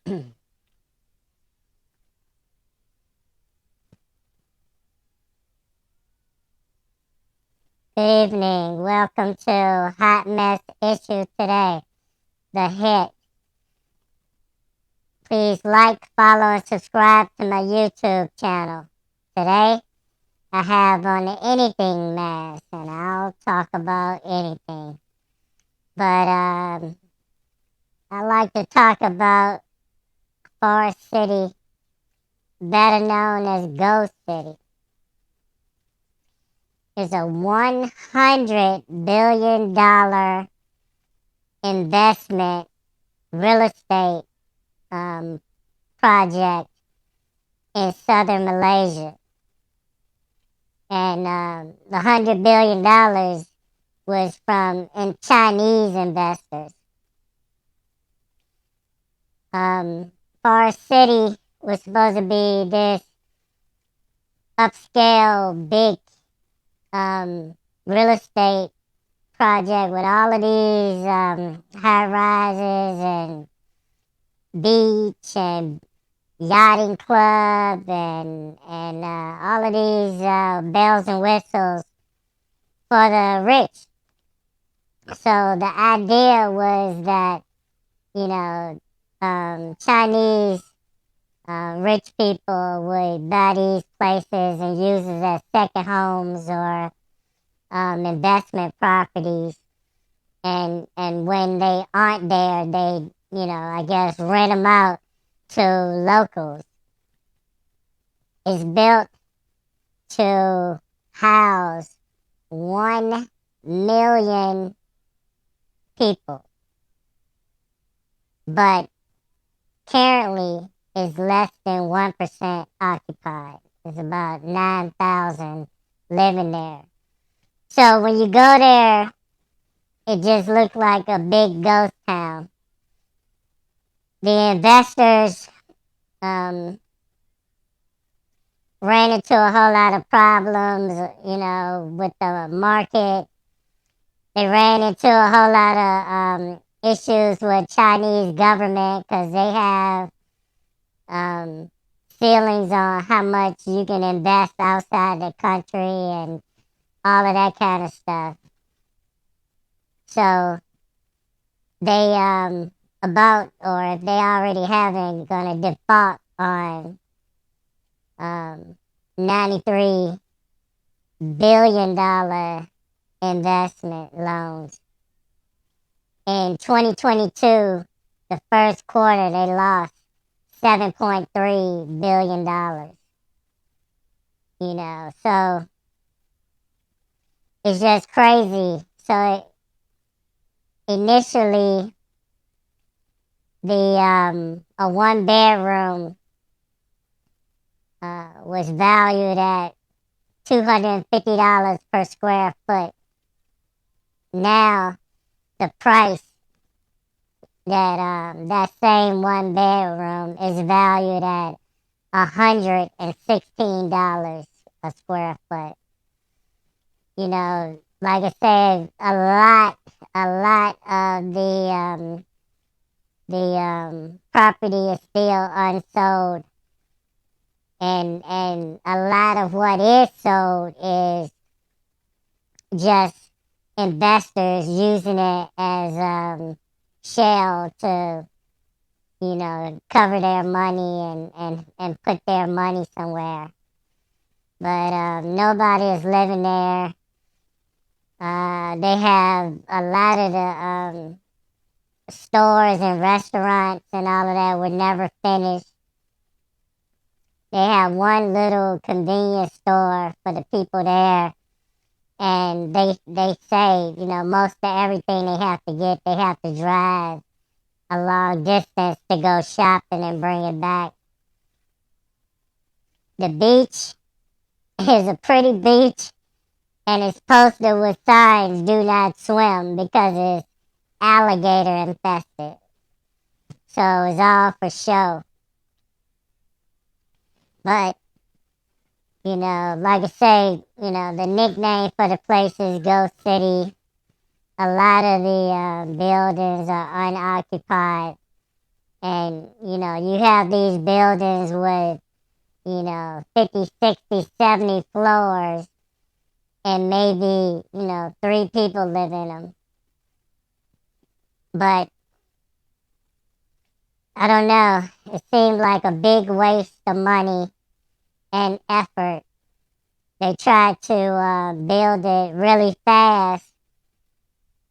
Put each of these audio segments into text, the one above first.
Good evening. Welcome to Hot Mess Issue Today, the hit. Please like, follow, and subscribe to my YouTube channel. Today, I have on the anything mask, and I'll talk about anything. But I like to talk about Forest City, better known as Ghost City. It's a $100 billion investment real estate project in southern Malaysia. And the $100 billion was from Chinese investors. Forest City was supposed to be this upscale, big real estate project with all of these high rises and beach and yachting club and all of these bells and whistles for the rich. So the idea was that, you know, Chinese rich people would buy these places and use it as second homes or investment properties. And when they aren't there, they, I guess rent them out to locals. It's built to house 1 million people, but currently is less than 1% occupied. There's about 9,000 living there. So when you go there, it just looks like a big ghost town. The investors ran into a whole lot of problems, with the market. They ran into a whole lot of issues with Chinese government because they have ceilings on how much you can invest outside the country and all of that kind of stuff. So they or if they already haven't, gonna default on $93 billion investment loans. In 2022, the first quarter, they lost $7.3 billion. So it's just crazy. So initially, a one bedroom was valued at $250 per square foot. Now, the price that same one bedroom is valued at $116 a square foot. Like I said, a lot of the property is still unsold. And a lot of what is sold is just investors using it as shell to, cover their money and put their money somewhere. But nobody is living there. They have a lot of the stores and restaurants and all of that were never finished. They have one little convenience store for the people there. And they say, most of everything they have to get, they have to drive a long distance to go shopping and bring it back. The beach is a pretty beach, and it's posted with signs, do not swim, because it's alligator infested. So it's all for show. But, like I say, the nickname for the place is Ghost City. A lot of the buildings are unoccupied. And, you have these buildings with, 50, 60, 70 floors, and maybe, 3 people live in them. But I don't know. It seemed like a big waste of money and effort. They tried to build it really fast,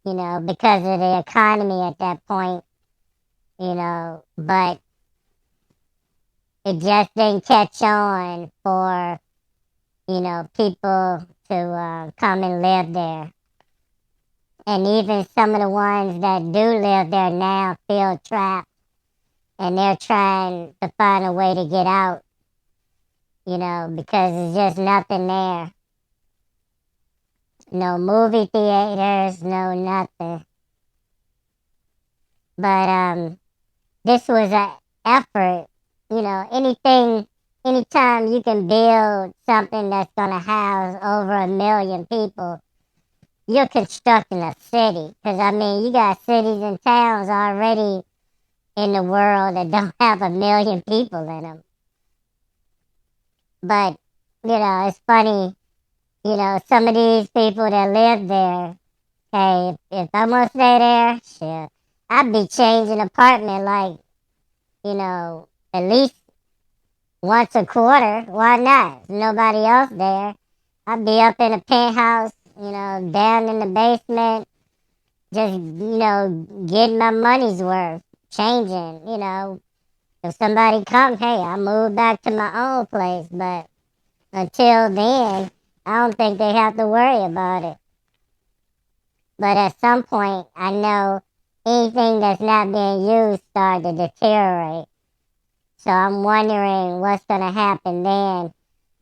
because of the economy at that point, but it just didn't catch on for, people to come and live there. And even some of the ones that do live there now feel trapped, and they're trying to find a way to get out, because there's just nothing there. No movie theaters, no nothing. But this was an effort, anytime you can build something that's going to house over 1 million people, you're constructing a city. Because, you got cities and towns already in the world that don't have 1 million people in them. But, it's funny, some of these people that live there, hey, if I'm going to stay there, shit, I'd be changing apartment like, at least once a quarter. Why not? There's nobody else there. I'd be up in a penthouse, down in the basement, just, getting my money's worth, changing, If somebody comes, hey, I move back to my own place. But until then, I don't think they have to worry about it. But at some point, I know anything that's not being used starts to deteriorate. So I'm wondering what's going to happen then.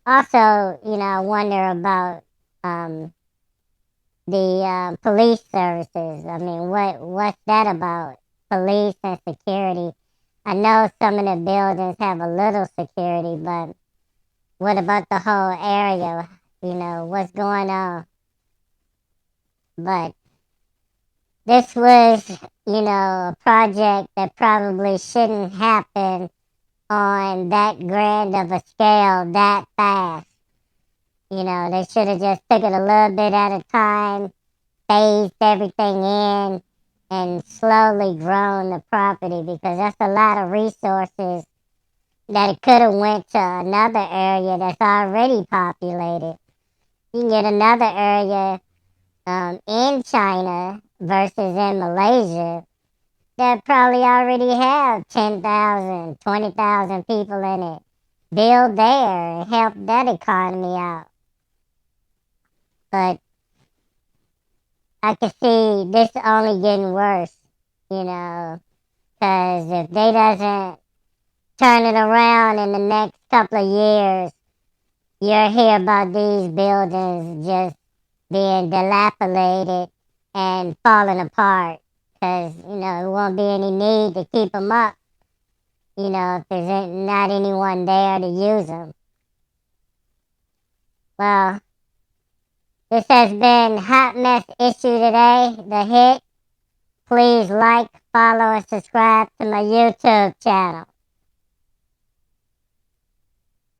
Also, I wonder about the police services. What's that about? Police and security. I know some of the buildings have a little security, but what about the whole area? What's going on? But this was, a project that probably shouldn't happen on that grand of a scale that fast. They should have just took it a little bit at a time, phased everything in, and slowly grown the property, because that's a lot of resources that it could have went to another area that's already populated. You can get another area in China versus in Malaysia that probably already have 10,000, 20,000 people in it. Build there and help that economy out. But I can see this only getting worse, because if they doesn't turn it around in the next couple of years, you'll hear about these buildings just being dilapidated and falling apart, because, there won't be any need to keep them up, if there's not anyone there to use them. Well, this has been Hot Mess Issue Today, The Hit. Please like, follow, and subscribe to my YouTube channel.